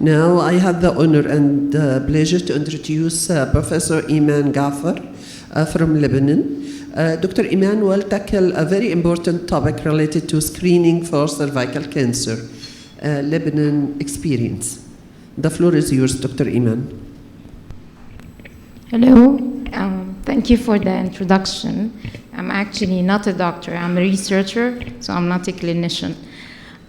Now I have the honor and pleasure to introduce Professor Iman Jaafar from Lebanon. Dr. Iman will tackle a very important topic related to screening for cervical cancer, Lebanon experience. The floor is yours, Dr. Iman. Hello, thank you for the introduction. I'm actually not a doctor, I'm a researcher, so I'm not a clinician.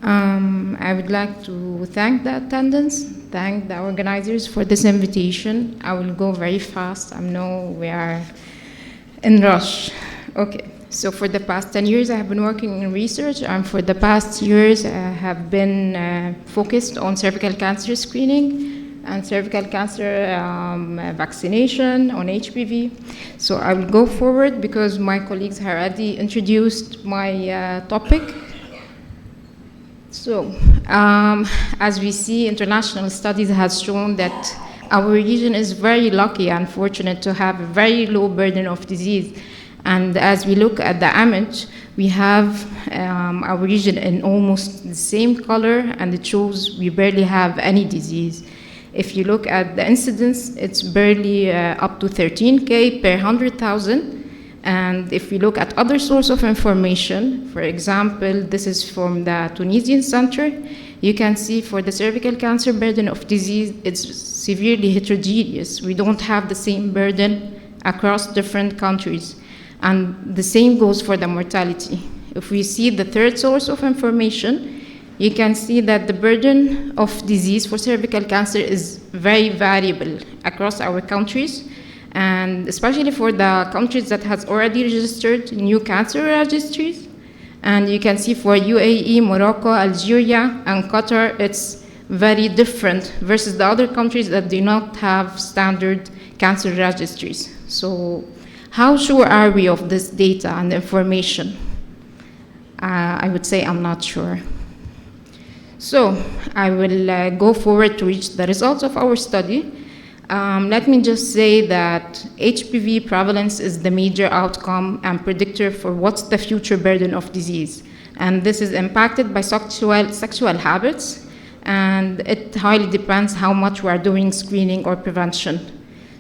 I would like to thank the attendants, thank the organizers for this invitation. I will go very fast, I know we are in rush. Okay, so for the past 10 years I have been working in research, and for the past years I have been focused on cervical cancer screening and cervical cancer vaccination, on HPV. So I will go forward because my colleagues have already introduced my topic. So, as we see, international studies has shown that our region is very lucky and fortunate to have a very low burden of disease. And as we look at the image, we have our region in almost the same color, and it shows we barely have any disease. If you look at the incidence, it's barely up to 13K per 100,000. And if we look at other source of information, for example, this is from the Tunisian Center, you can see for the cervical cancer burden of disease, it's severely heterogeneous. We don't have the same burden across different countries. And the same goes for the mortality. If we see the third source of information, you can see that the burden of disease for cervical cancer is very variable across our countries, and especially for the countries that has already registered new cancer registries. And you can see for UAE, Morocco, Algeria, and Qatar, it's very different versus the other countries that do not have standard cancer registries. So how sure are we of this data and information? I would say I'm not sure. So I will go forward to reach the results of our study. Let me just say that HPV prevalence is the major outcome and predictor for what's the future burden of disease. And this is impacted by sexual habits, and it highly depends how much we are doing screening or prevention.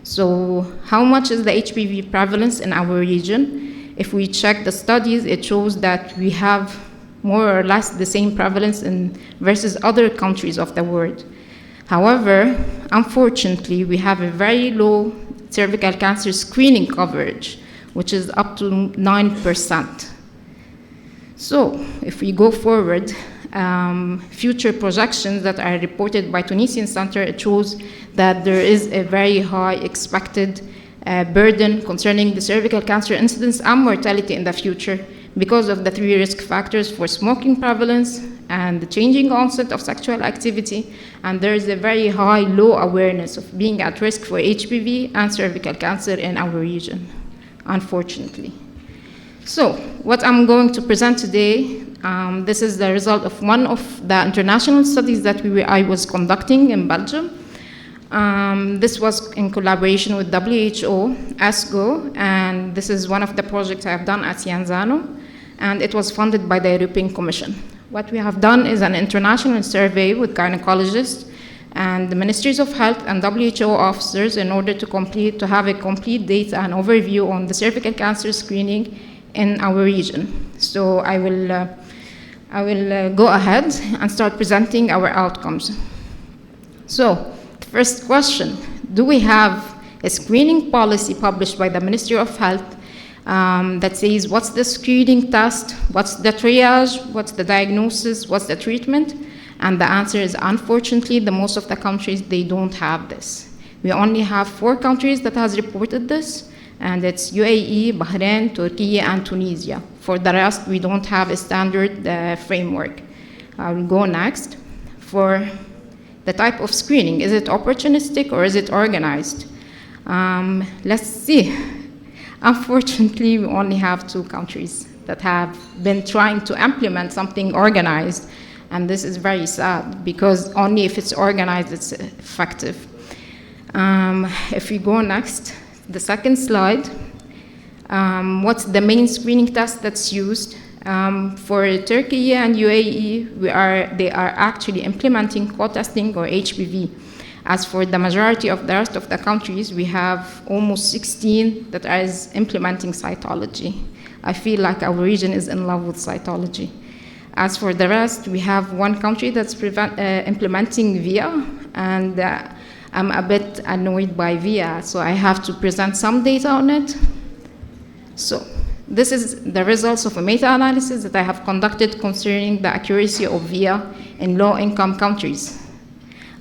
So how much is the HPV prevalence in our region? If we check the studies, it shows that we have more or less the same prevalence versus other countries of the world. However, unfortunately, we have a very low cervical cancer screening coverage, which is up to 9%. So if we go forward, future projections that are reported by Tunisian Center, it shows that there is a very high expected burden concerning the cervical cancer incidence and mortality in the future because of the 3 risk factors for smoking prevalence and the changing onset of sexual activity, and there is a very high low awareness of being at risk for HPV and cervical cancer in our region, unfortunately. So what I'm going to present today, this is the result of one of the international studies that I was conducting in Belgium. This was in collaboration with WHO, ESGO, and this is one of the projects I have done at Cienzano, and it was funded by the European Commission. What we have done is an international survey with gynecologists and the Ministries of Health and WHO officers in order to have a complete data and overview on the cervical cancer screening in our region. So I will go ahead and start presenting our outcomes. So the first question, do we have a screening policy published by the Ministry of Health that says what's the screening test, what's the triage, what's the diagnosis, what's the treatment? And the answer is, unfortunately, most of the countries, they don't have this. We only have 4 countries that has reported this, and it's UAE, Bahrain, Turkey, and Tunisia. For the rest, we don't have a standard framework. I will go next. For the type of screening, is it opportunistic or is it organized? Let's see. Unfortunately, we only have 2 countries that have been trying to implement something organized, and this is very sad because only if it's organized, it's effective. If we go next, the second slide, what's the main screening test that's used? For Turkey and UAE, they are actually implementing co-testing or HPV. As for the majority of the rest of the countries, we have almost 16 that is implementing cytology. I feel like our region is in love with cytology. As for the rest, we have one country that's implementing VIA, and I'm a bit annoyed by VIA, so I have to present some data on it. So this is the results of a meta-analysis that I have conducted concerning the accuracy of VIA in low-income countries.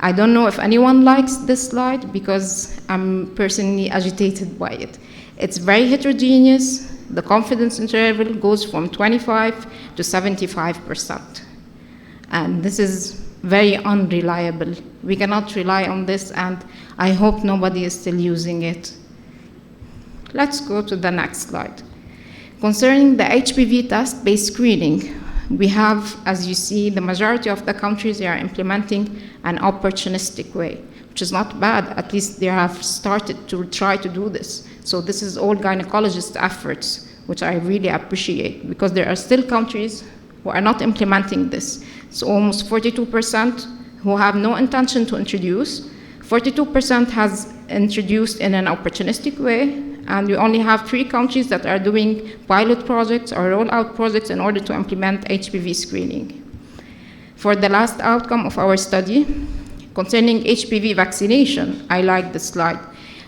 I don't know if anyone likes this slide because I'm personally agitated by it. It's very heterogeneous. The confidence interval goes from 25 to 75%. And this is very unreliable. We cannot rely on this, and I hope nobody is still using it. Let's go to the next slide. Concerning the HPV test-based screening, we have, as you see, the majority of the countries are implementing an opportunistic way, which is not bad. At least they have started to try to do this. So this is all gynecologist efforts, which I really appreciate, because there are still countries who are not implementing this. So almost 42% who have no intention to introduce, 42% has introduced in an opportunistic way, and we only have 3 countries that are doing pilot projects or rollout projects in order to implement HPV screening. For the last outcome of our study, concerning HPV vaccination, I like this slide.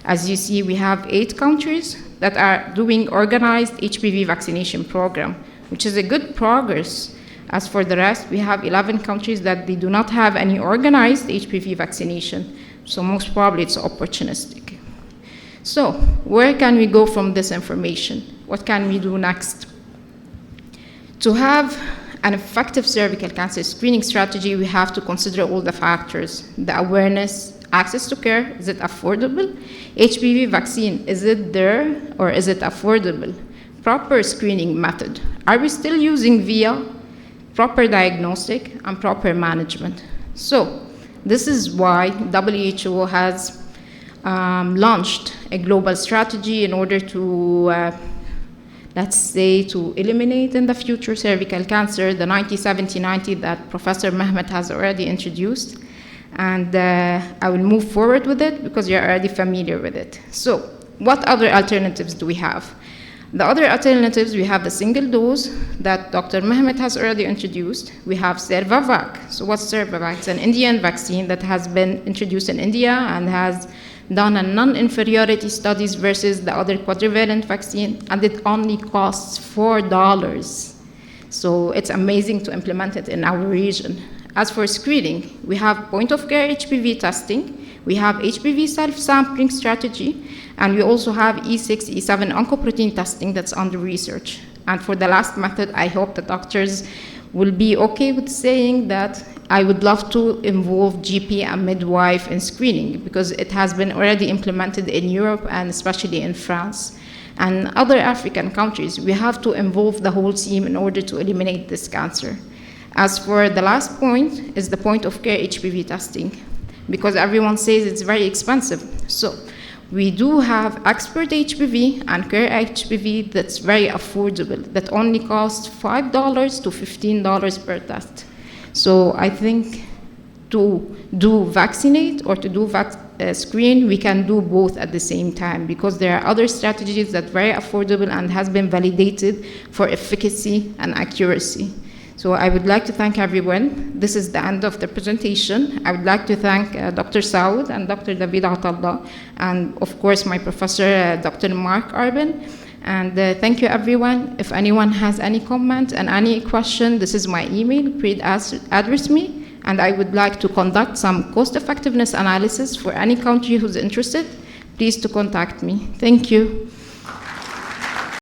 As you see, we have 8 countries that are doing organized HPV vaccination program, which is a good progress. As for the rest, we have 11 countries that they do not have any organized HPV vaccination, so most probably it's opportunistic. So where can we go from this information? What can we do next? To have an effective cervical cancer screening strategy, we have to consider all the factors: the awareness, access to care, is it affordable? HPV vaccine, is it there or is it affordable? Proper screening method, are we still using VIA? Proper diagnostic and proper management. So this is why WHO has launched a global strategy in order to, let's say, to eliminate in the future cervical cancer, the 90-70-90 that Professor Mehmet has already introduced. And I will move forward with it because you're already familiar with it. So what other alternatives do we have? The other alternatives, we have the single dose that Dr. Mehmet has already introduced. We have Cervavac. So what's Cervavac? It's an Indian vaccine that has been introduced in India and has done a non-inferiority studies versus the other quadrivalent vaccine, and it only costs $4. So it's amazing to implement it in our region. As for screening, we have point-of-care HPV testing, we have HPV self-sampling strategy, and we also have E6, E7 oncoprotein testing that's under research. And for the last method, I hope the doctors will be okay with saying that I would love to involve GP and midwife in screening, because it has been already implemented in Europe and especially in France. And other African countries, we have to involve the whole team in order to eliminate this cancer. As for the last point, is the point-of-care HPV testing, because everyone says it's very expensive. So we do have expert HPV and care HPV that's very affordable, that only costs $5 to $15 per test. So I think to do vaccinate or to do screen, we can do both at the same time, because there are other strategies that are very affordable and has been validated for efficacy and accuracy. So I would like to thank everyone. This is the end of the presentation. I would like to thank Dr. Saud and Dr. David Atallah, and of course my professor, Dr. Mark Arben. And thank you, everyone. If anyone has any comment and any question, this is my email. Please address me. And I would like to conduct some cost-effectiveness analysis for any country who's interested. Please to contact me. Thank you.